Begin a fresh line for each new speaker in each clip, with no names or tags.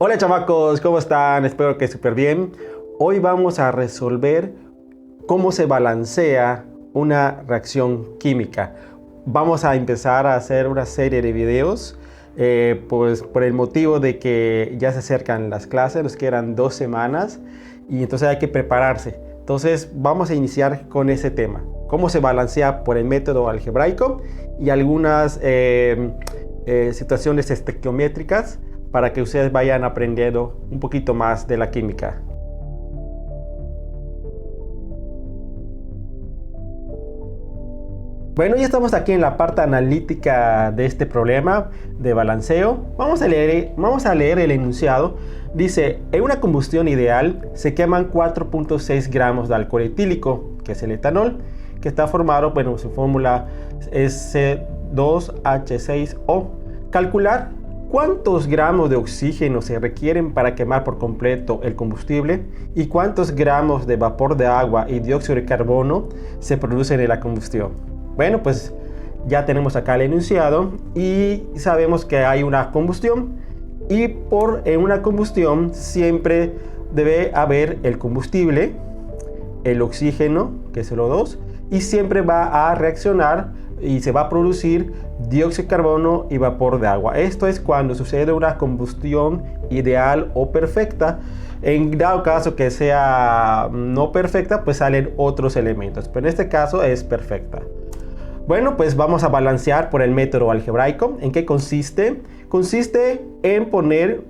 Hola chamacos, ¿cómo están? Espero que súper bien. Hoy vamos a resolver cómo se balancea una reacción química. Vamos a empezar a hacer una serie de videos, pues por el motivo de que ya se acercan las clases, nos quedan 2 semanas y entonces hay que prepararse. Entonces vamos a iniciar con ese tema, cómo se balancea por el método algebraico y algunas situaciones estequiométricas para que ustedes vayan aprendiendo un poquito más de la química. Bueno, ya estamos aquí en la parte analítica de este problema de balanceo. Vamos a leer el enunciado. Dice, en una combustión ideal se queman 4.6 gramos de alcohol etílico, que es el etanol, que está formado, bueno, su fórmula es C2H6O. Calcular cuántos gramos de oxígeno se requieren para quemar por completo el combustible y cuántos gramos de vapor de agua y dióxido de carbono se producen en la combustión. Bueno, pues ya tenemos acá el enunciado y sabemos que hay una combustión y en una combustión siempre debe haber el combustible, el oxígeno, que es el O2, y siempre va a reaccionar y se va a producir dióxido de carbono y vapor de agua. Esto es cuando sucede una combustión ideal o perfecta. En dado caso que sea no perfecta, pues salen otros elementos, pero en este caso es perfecta. Bueno, pues vamos a balancear por el método algebraico. ¿En qué consiste? Consiste en poner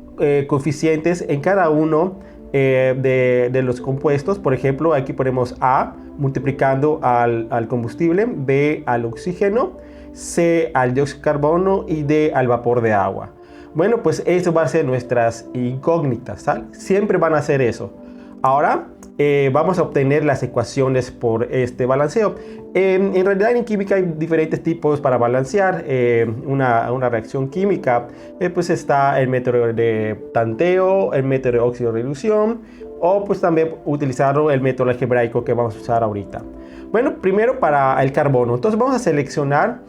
coeficientes en cada uno de los compuestos. Por ejemplo, aquí ponemos A multiplicando al combustible, B al oxígeno, C al dióxido de carbono y D al vapor de agua. Bueno, pues eso va a ser nuestras incógnitas, ¿sale? Siempre van a ser eso. Ahora vamos a obtener las ecuaciones por este balanceo. En realidad en química hay diferentes tipos para balancear una reacción química. Pues está el método de tanteo, el método de oxidorreducción o pues también utilizaron el método algebraico que vamos a usar ahorita. Bueno, primero para el carbono. Entonces vamos a seleccionar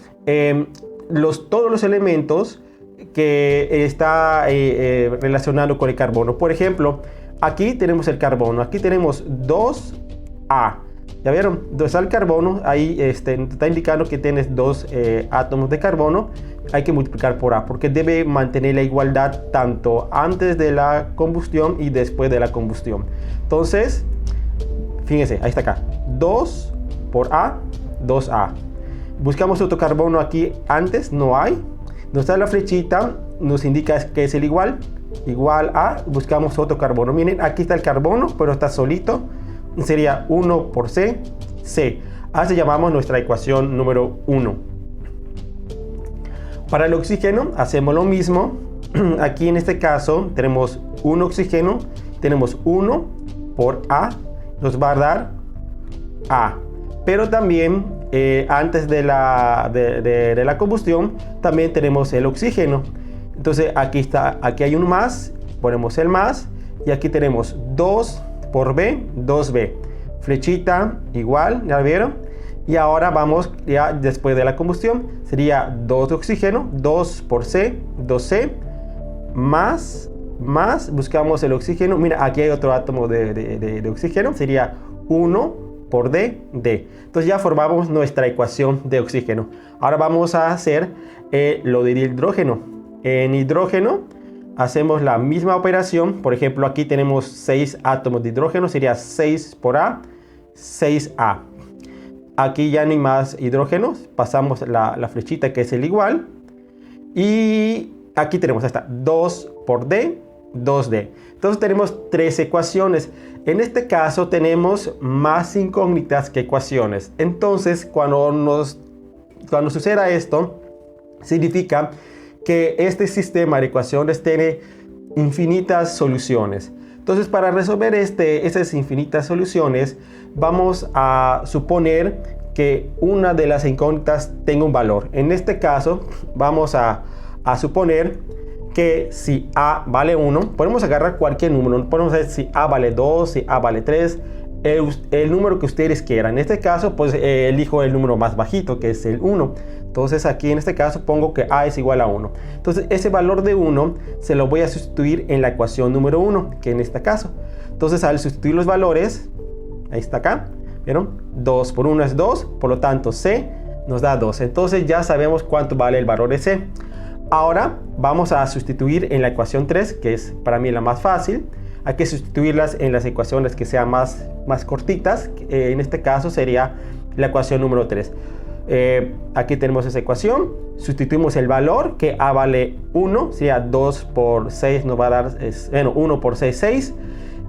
todos los elementos que está relacionado con el carbono. Por ejemplo, aquí tenemos el carbono, aquí tenemos 2A. ¿Ya vieron? Donde está el carbono, ahí está indicando que tienes 2 átomos de carbono. Hay que multiplicar por A, porque debe mantener la igualdad tanto antes de la combustión y después de la combustión. Entonces, fíjense, ahí está acá. 2 por A, 2A. Buscamos otro carbono aquí antes, no hay. Donde está la flechita, nos indica que es el igual a, buscamos otro carbono. Miren, aquí está el carbono, pero está solito. Sería 1 por C, C. Así llamamos nuestra ecuación número 1. Para el oxígeno hacemos lo mismo. Aquí en este caso tenemos un oxígeno, tenemos 1 por A, nos va a dar A. Pero también antes de la combustión también tenemos el oxígeno. Entonces aquí hay un más, ponemos el más y aquí tenemos 2 por B, 2B. Flechita igual, ¿ya vieron? Y ahora vamos ya después de la combustión, sería 2 de oxígeno, 2 por C, 2C, más, buscamos el oxígeno. Mira, aquí hay otro átomo de oxígeno, sería 1 por D, D. Entonces ya formamos nuestra ecuación de oxígeno. Ahora vamos a hacer lo del hidrógeno. En hidrógeno hacemos la misma operación. Por ejemplo, aquí tenemos 6 átomos de hidrógeno, sería 6 por A, 6A. Aquí ya no hay más hidrógenos, pasamos la flechita que es el igual. Y aquí tenemos hasta 2 por D, 2D. Entonces tenemos 3 ecuaciones. En este caso tenemos más incógnitas que ecuaciones. Entonces cuando suceda esto, significa que este sistema de ecuaciones tiene infinitas soluciones. Entonces, para resolver esas infinitas soluciones, vamos a suponer que una de las incógnitas tenga un valor. En este caso, vamos a suponer que si A vale 1, podemos agarrar cualquier número. Podemos ver si A vale 2, si A vale 3. el número que ustedes quieran. En este caso, pues elijo el número más bajito, que es el 1. Entonces aquí en este caso pongo que A es igual a 1. Entonces ese valor de 1 se lo voy a sustituir en la ecuación número 1, que en este caso. Entonces al sustituir los valores, ahí está acá, ¿vieron? 2 por 1 es 2, por lo tanto C nos da 2. Entonces ya sabemos cuánto vale el valor de C. Ahora vamos a sustituir en la ecuación 3, que es para mí la más fácil. Hay que sustituirlas en las ecuaciones que sean más cortitas. En este caso sería la ecuación número 3. Aquí tenemos esa ecuación. Sustituimos el valor, que A vale 1. Sería 2 por 6 nos va a dar, 1 por 6, 6.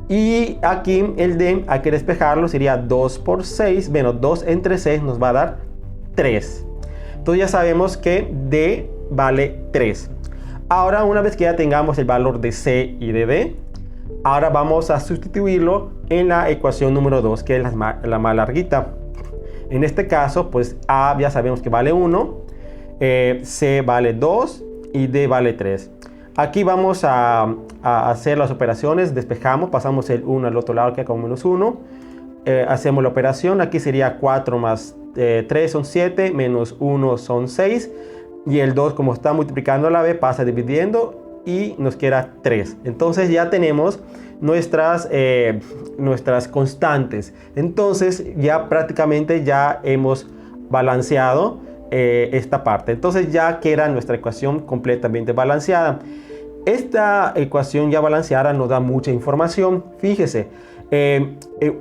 Y aquí el D hay que despejarlo. Sería 2 por 6. 2 entre 6 nos va a dar 3. Entonces ya sabemos que D vale 3. Ahora, una vez que ya tengamos el valor de C y de D, ahora vamos a sustituirlo en la ecuación número 2, que es la más larguita. En este caso, pues A ya sabemos que vale 1, C vale 2 y D vale 3. Aquí vamos a hacer las operaciones, despejamos, pasamos el 1 al otro lado, que como menos 1. Hacemos la operación, aquí sería 4 más 3 son 7, menos 1 son 6. Y el 2, como está multiplicando a la vez, pasa dividiendo y nos queda 3. Entonces ya tenemos nuestras constantes. Entonces ya prácticamente ya hemos balanceado esta parte. Entonces ya queda nuestra ecuación completamente balanceada. Esta ecuación ya balanceada nos da mucha información. Fíjese,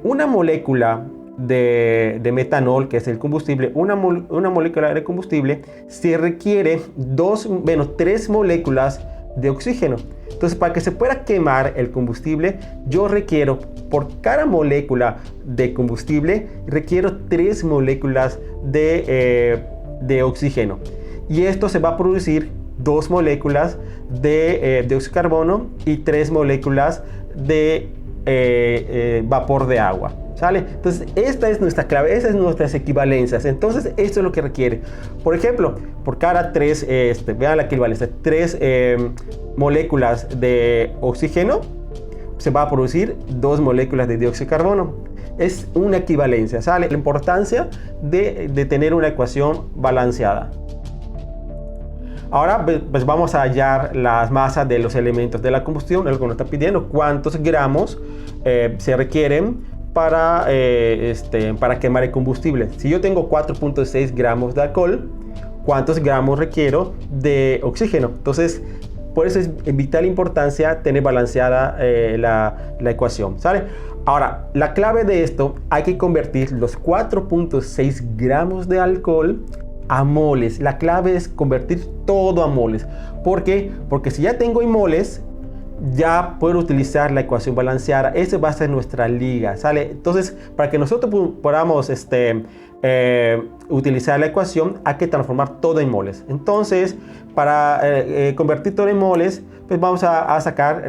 una molécula de metanol, que es el combustible, una molécula de combustible, se requiere 3 moléculas de oxígeno. Entonces, para que se pueda quemar el combustible, yo requiero, por cada molécula de combustible, requiero 3 moléculas de oxígeno. Y esto se va a producir 2 moléculas de dióxido de carbono y 3 moléculas de vapor de agua. ¿Sale? Entonces esta es nuestra clave, esas son nuestras equivalencias. Entonces esto es lo que requiere. Por ejemplo, por cada 3, vean la equivalencia, 3 moléculas de oxígeno, se va a producir 2 moléculas de dióxido de carbono. Es una equivalencia, ¿sale? La importancia de tener una ecuación balanceada. Ahora pues vamos a hallar las masas de los elementos de la combustión. El que nos está pidiendo cuántos gramos se requieren para quemar el combustible. Si yo tengo 4.6 gramos de alcohol, ¿cuántos gramos requiero de oxígeno? Entonces, por eso es de vital importancia tener balanceada la ecuación, ¿sale? Ahora, la clave de esto, hay que convertir los 4.6 gramos de alcohol a moles. La clave es convertir todo a moles. ¿Por qué? Porque si ya tengo en moles, ya puedo utilizar la ecuación balanceada. Esa va a ser nuestra liga, ¿sale? Entonces, para que nosotros podamos utilizar la ecuación, hay que transformar todo en moles. Entonces, para convertir todo en moles, pues vamos a sacar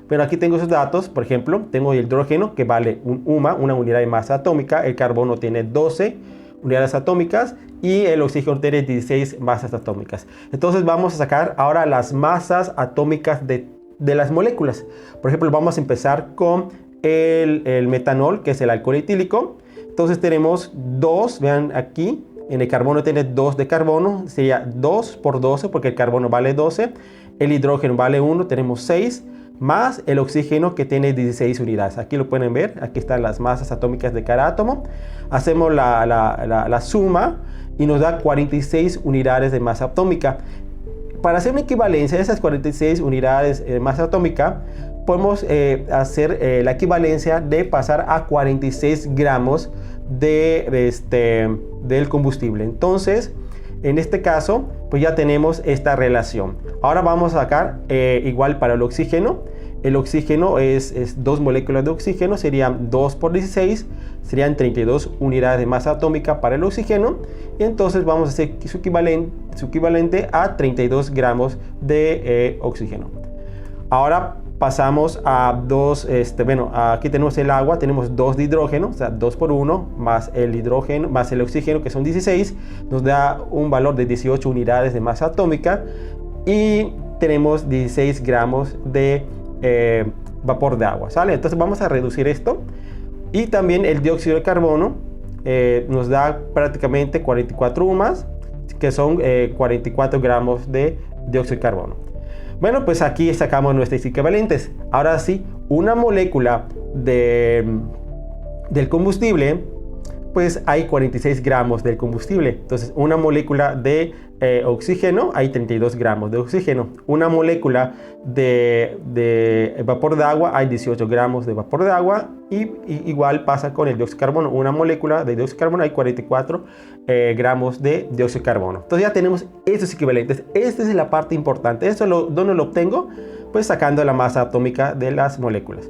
bueno, aquí tengo esos datos. Por ejemplo, tengo el hidrógeno, que vale un UMA, una unidad de masa atómica. El carbono tiene 12 unidades atómicas y el oxígeno tiene 16 masas atómicas. Entonces vamos a sacar ahora las masas atómicas de las moléculas. Por ejemplo, vamos a empezar con el metanol, que es el alcohol etílico. Entonces tenemos 2, vean aquí, en el carbono tiene 2 de carbono, sería 2 por 12 porque el carbono vale 12. El hidrógeno vale 1, tenemos 6, más el oxígeno, que tiene 16 unidades. Aquí lo pueden ver, aquí están las masas atómicas de cada átomo. Hacemos la suma y nos da 46 unidades de masa atómica. Para hacer una equivalencia de esas 46 unidades de masa atómica, podemos hacer la equivalencia de pasar a 46 gramos del combustible. Entonces, en este caso, pues ya tenemos esta relación. Ahora vamos a sacar igual para el oxígeno. El oxígeno es 2 moléculas de oxígeno, serían 2 por 16, serían 32 unidades de masa atómica para el oxígeno. Y entonces vamos a hacer su equivalente a 32 gramos de oxígeno. Ahora pasamos a 2, aquí tenemos el agua, tenemos 2 de hidrógeno, o sea, 2 por 1, más el hidrógeno, más el oxígeno, que son 16, nos da un valor de 18 unidades de masa atómica y tenemos 16 gramos de vapor de agua, ¿sale? Entonces vamos a reducir esto Y también el dióxido de carbono nos da prácticamente 44 UMAS, que son 44 gramos de dióxido de carbono. Bueno, pues aquí sacamos nuestros equivalentes. Ahora sí, una molécula del combustible, pues hay 46 gramos del combustible. Entonces, una molécula de oxígeno, hay 32 gramos de oxígeno. Una molécula de vapor de agua, hay 18 gramos de vapor de agua. Y igual pasa con el dióxido de carbono. Una molécula de dióxido de carbono, hay 44 gramos de dióxido de carbono. Entonces ya tenemos estos equivalentes. Esta es la parte importante. ¿Dónde lo obtengo? Pues sacando la masa atómica de las moléculas.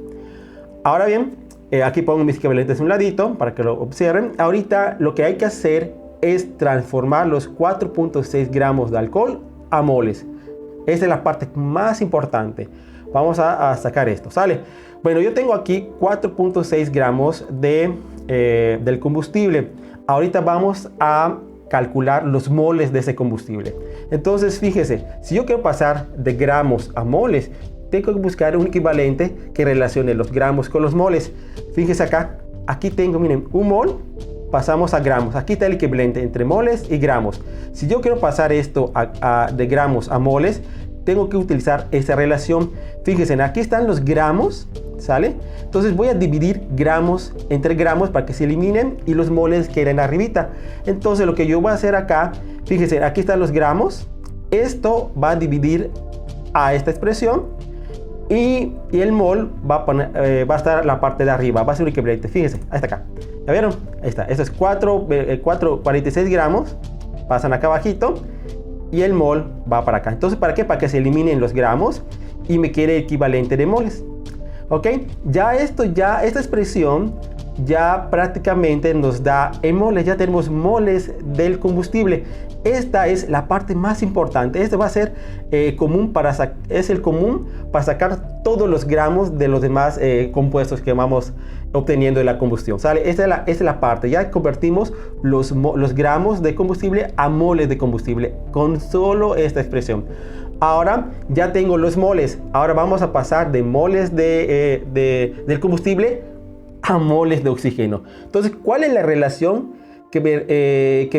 Ahora bien, aquí pongo mis equivalentes a un ladito para que lo observen. Ahorita lo que hay que hacer es transformar los 4.6 gramos de alcohol a moles. Esa es la parte más importante. Vamos a sacar esto, ¿sale? Bueno, yo tengo aquí 4.6 gramos del combustible. Ahorita vamos a calcular los moles de ese combustible. Entonces, fíjese, si yo quiero pasar de gramos a moles, tengo que buscar un equivalente que relacione los gramos con los moles. Fíjese acá, aquí tengo, miren, un mol, pasamos a gramos. Aquí está el equivalente entre moles y gramos. Si yo quiero pasar esto de gramos a moles, tengo que utilizar esa relación. Fíjense, aquí están los gramos, ¿sale? Entonces voy a dividir gramos entre gramos para que se eliminen y los moles queden arribita. Entonces lo que yo voy a hacer acá, fíjense, aquí están los gramos. Esto va a dividir a esta expresión y el mol va a estar en la parte de arriba, va a ser un equivalente. Fíjense, ahí está acá. ¿Ya vieron? Ahí está. Esto es 46 gramos, pasan acá abajito. Y el mol va para acá. Entonces, ¿para qué? Para que se eliminen los gramos y me quede equivalente de moles. ¿Ok? Esta expresión ya prácticamente nos da en moles. Ya tenemos moles del combustible. Esta es la parte más importante. Este va a ser común es el común para sacar todos los gramos de los demás compuestos que vamos obteniendo de la combustión. ¿Sale? Esta es la parte. Ya convertimos los gramos de combustible a moles de combustible con solo esta expresión. Ahora ya tengo los moles. Ahora vamos a pasar de moles del combustible a moles de oxígeno. Entonces, ¿cuál es la relación que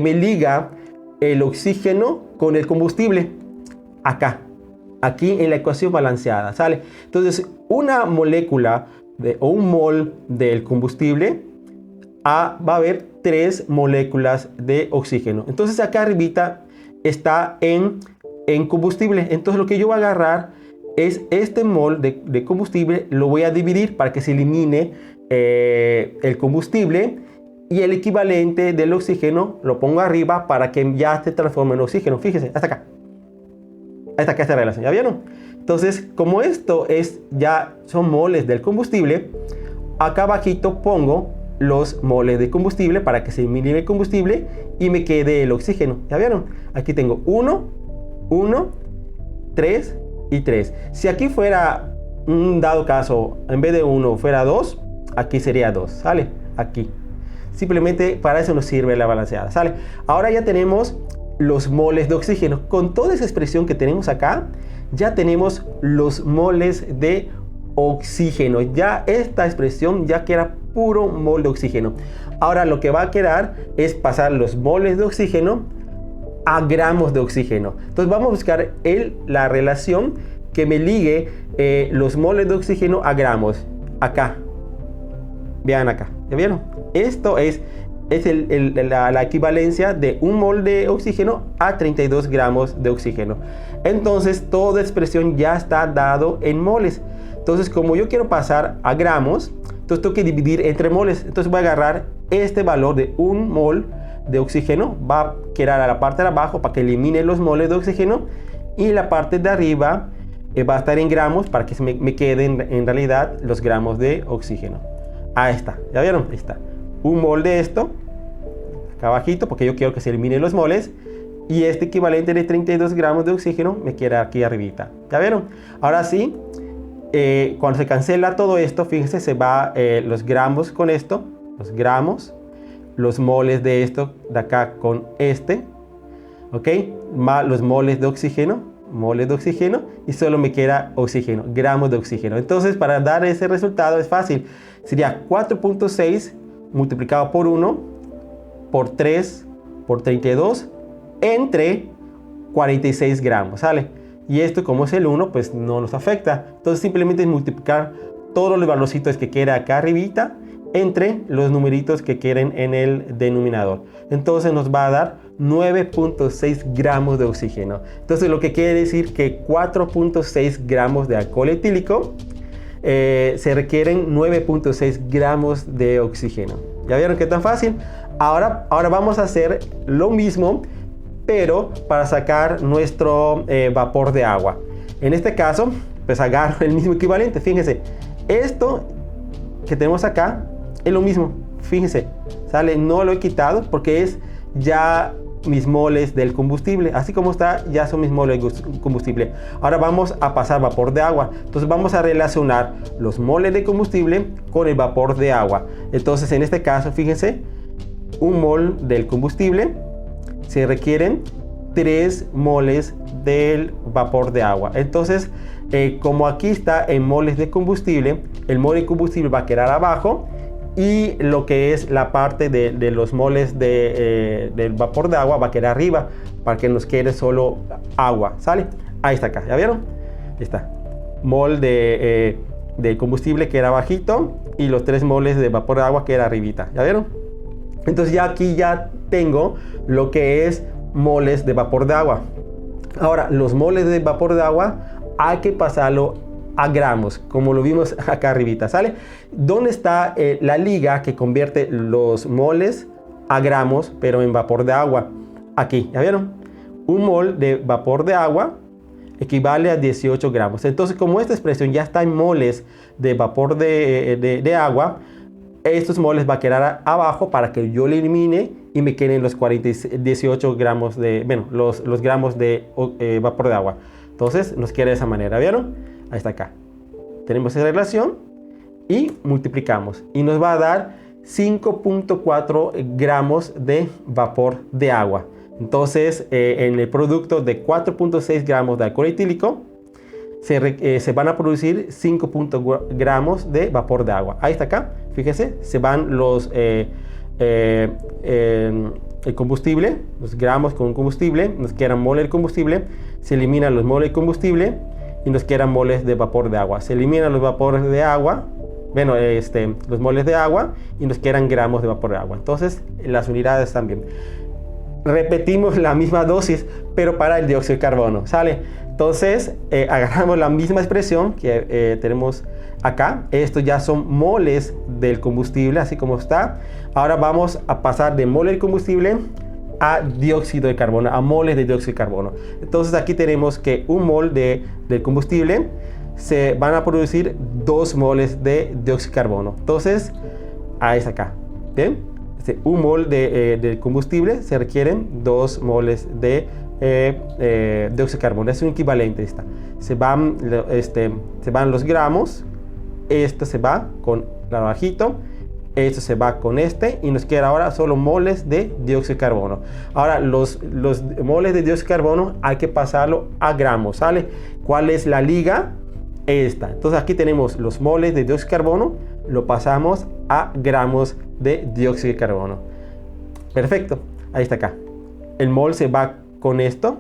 me liga el oxígeno con el combustible? Aquí en la ecuación balanceada, ¿sale? Entonces, una molécula o un mol del combustible va a haber 3 moléculas de oxígeno. Entonces, acá arribita está en combustible. Entonces, lo que yo voy a agarrar es este mol de combustible, lo voy a dividir para que se elimine el combustible, y el equivalente del oxígeno lo pongo arriba para que ya se transforme en oxígeno. Fíjense, hasta acá. Hasta acá esta relación, ¿ya vieron? Entonces, como esto ya son moles del combustible, acá abajito pongo los moles de combustible para que se elimine el combustible y me quede el oxígeno. ¿Ya vieron? Aquí tengo 1, 3 y 3. Si aquí fuera un dado caso, en vez de 1 fuera 2, aquí sería 2, ¿sale? Aquí. Simplemente para eso nos sirve la balanceada, ¿sale? Ahora ya tenemos los moles de oxígeno. Con toda esa expresión que tenemos acá, ya tenemos los moles de oxígeno. Ya esta expresión ya queda puro mol de oxígeno. Ahora lo que va a quedar es pasar los moles de oxígeno a gramos de oxígeno. Entonces vamos a buscar la relación que me ligue los moles de oxígeno a gramos. Acá. Vean acá. ¿Ya vieron? Esto es la equivalencia de un mol de oxígeno a 32 gramos de oxígeno. Entonces toda expresión ya está dado en moles. Entonces, como yo quiero pasar a gramos, entonces tengo que dividir entre moles. Entonces voy a agarrar este valor de un mol de oxígeno, va a quedar a la parte de abajo para que elimine los moles de oxígeno, y la parte de arriba va a estar en gramos para que me queden en realidad los gramos de oxígeno. Ahí está, ¿ya vieron? Ahí está. Un mol de esto, acá abajito, porque yo quiero que se eliminen los moles, y este equivalente de 32 gramos de oxígeno me queda aquí arribita. ¿Ya vieron? Ahora sí, cuando se cancela todo esto, fíjense, se va los gramos con esto, los gramos, los moles de esto de acá con este, ¿ok? Más los moles de oxígeno, moles de oxígeno y solo me queda oxígeno, gramos de oxígeno. Entonces, para dar ese resultado es fácil. Sería 4.6 multiplicado por 1 por 3 por 32 entre 46 gramos, ¿sale? Y esto, como es el 1, pues no nos afecta. Entonces simplemente es multiplicar todos los valorcitos que queda acá arribita entre los numeritos que queden en el denominador. Entonces nos va a dar 9.6 gramos de oxígeno. Entonces lo que quiere decir que 4.6 gramos de alcohol etílico se requieren 9.6 gramos de oxígeno. ¿Ya vieron qué tan fácil? Ahora vamos a hacer lo mismo, pero para sacar nuestro vapor de agua. En este caso, pues agarro el mismo equivalente. Fíjense, esto que tenemos acá es lo mismo. Fíjense, ¿sale? No lo he quitado porque es ya mis moles del combustible. Así como está, ya son mis moles de combustible. Ahora vamos a pasar vapor de agua. Entonces vamos a relacionar los moles de combustible con el vapor de agua. Entonces en este caso, fíjense, un mol del combustible se requieren 3 moles del vapor de agua. Entonces, como aquí está en moles de combustible, el mol de combustible va a quedar abajo y lo que es la parte de los moles del vapor de agua va a quedar arriba para que nos quede solo agua, ¿sale? Ahí está acá, ¿ya vieron? Ahí está. Mol de combustible queda abajito y los 3 moles de vapor de agua queda arribita, ¿ya vieron? Entonces ya aquí ya tengo lo que es moles de vapor de agua. Ahora, los moles de vapor de agua hay que pasarlo a gramos, como lo vimos acá arribita, ¿sale? ¿Dónde está la liga que convierte los moles a gramos, pero en vapor de agua? Aquí, ¿ya vieron? Un mol de vapor de agua equivale a 18 gramos. Entonces, como esta expresión ya está en moles de vapor de agua, estos moles va a quedar abajo para que yo le elimine y me queden los 18 gramos de, bueno, los gramos de vapor de agua. Entonces nos queda de esa manera, ¿vieron? Ahí está acá. Tenemos esa relación y multiplicamos y nos va a dar 5.4 gramos de vapor de agua. Entonces en el producto de 4.6 gramos de alcohol etílico se van a producir 5 gramos de vapor de agua. Ahí está acá, fíjese, se van el combustible, los gramos con combustible, nos quedan moles de combustible, se eliminan los moles de combustible y nos quedan moles de vapor de agua. Se eliminan los vapores de agua, bueno, los moles de agua y nos quedan gramos de vapor de agua. Entonces las unidades también. Repetimos la misma dosis, pero para el dióxido de carbono, ¿sale? Entonces agarramos la misma expresión que tenemos acá. Estos ya son moles del combustible, así como está. Ahora vamos a pasar de moles de combustible a dióxido de carbono, a moles de dióxido de carbono. Entonces aquí tenemos que un mol del combustible se van a producir 2 moles de dióxido de carbono. Entonces, ahí está acá, ¿bien? Un mol de combustible se requieren 2 moles de dióxido de carbono. Es un equivalente. Se van los gramos. Esto se va con la abajito. Esto se va con y nos queda ahora solo moles de dióxido de carbono. Ahora los moles de dióxido de carbono hay que pasarlo a gramos, ¿sale? ¿Cuál es la liga? Esta. Entonces aquí tenemos los moles de dióxido de carbono, lo pasamos a gramos de dióxido de carbono. Perfecto, ahí está acá. El mol se va con esto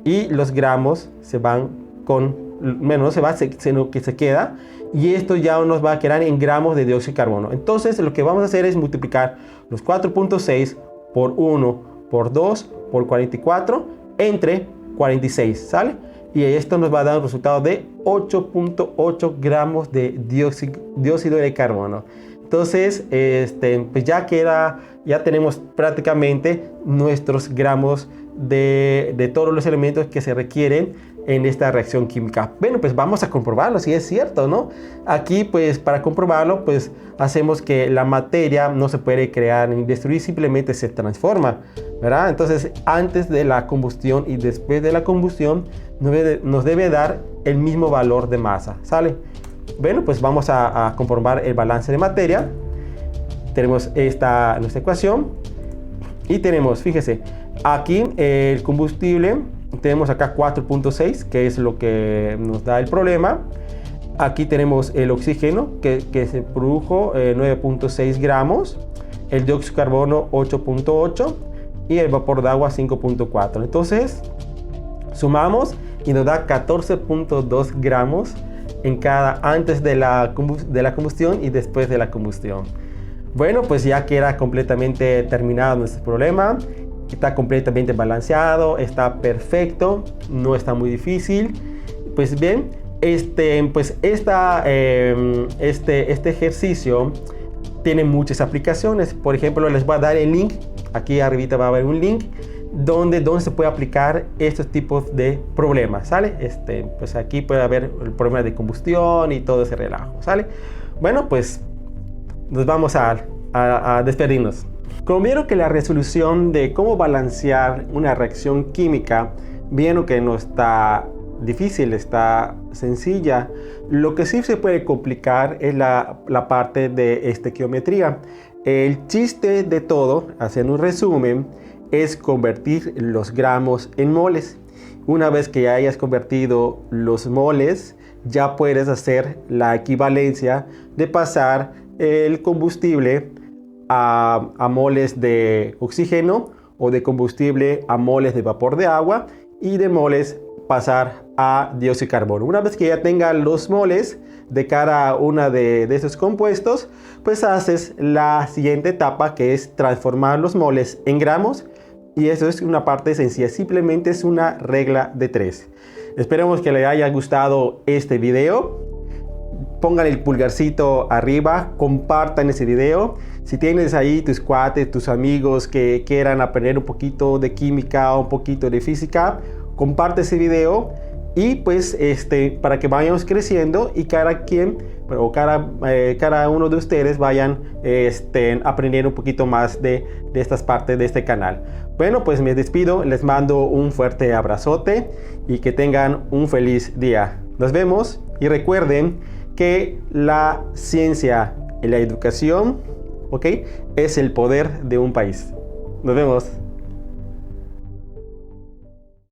y los gramos se van con, menos no se va, sino que se queda, y esto ya nos va a quedar en gramos de dióxido de carbono. Entonces lo que vamos a hacer es multiplicar los 4.6 por 1 por 2 por 44 entre 46, ¿sale? Y esto nos va a dar un resultado de 8.8 gramos de dióxido de carbono. Entonces, pues ya tenemos prácticamente nuestros gramos de todos los elementos que se requieren en esta reacción química. Bueno, pues vamos a comprobarlo si es cierto, ¿no? Aquí, pues para comprobarlo, pues hacemos que la materia no se puede crear ni destruir, simplemente se transforma, ¿verdad? Entonces, antes de la combustión y después de la combustión, nos debe dar el mismo valor de masa, ¿sale? Bueno, pues vamos a comprobar el balance de materia. Tenemos nuestra ecuación y tenemos, fíjese, aquí el combustible tenemos acá 4.6, que es lo que nos da el problema. Aquí tenemos el oxígeno, que se produjo 9.6 gramos, el dióxido de carbono 8.8 y el vapor de agua 5.4. Entonces, sumamos y nos da 14.2 gramos en cada antes de la combustión y después de la combustión. Bueno, pues ya queda completamente terminado nuestro problema. Está completamente balanceado, está perfecto, no está muy difícil. Pues bien, este ejercicio tiene muchas aplicaciones. Por ejemplo, les voy a dar el link. Aquí arribita va a haber un link donde se puede aplicar estos tipos de problemas, ¿sale? Pues aquí puede haber el problema de combustión y todo ese relajo, ¿sale? Bueno, pues nos vamos a despedirnos. Como vieron que la resolución de cómo balancear una reacción química, vieron que no está difícil, está sencilla. Lo que sí se puede complicar es la parte de estequiometría. El chiste de todo, haciendo un resumen, es convertir los gramos en moles. Una vez que ya hayas convertido los moles, ya puedes hacer la equivalencia de pasar el combustible a moles de oxígeno, o de combustible a moles de vapor de agua, y de moles pasar a dióxido de carbono. Una vez que ya tengas los moles de cada una de esos compuestos, pues haces la siguiente etapa, que es transformar los moles en gramos, y eso es una parte sencilla, simplemente es una regla de 3. Esperemos que les haya gustado este video. Pongan el pulgarcito arriba, compartan ese video. Si tienes ahí tus cuates, tus amigos que quieran aprender un poquito de química o un poquito de física, comparte ese video, y pues para que vayamos creciendo y cada uno de ustedes vayan aprendiendo un poquito más de estas partes de este canal. Bueno, pues me despido, les mando un fuerte abrazote y que tengan un feliz día. Nos vemos, y recuerden que la ciencia y la educación, ¿ok?, es el poder de un país. Nos vemos.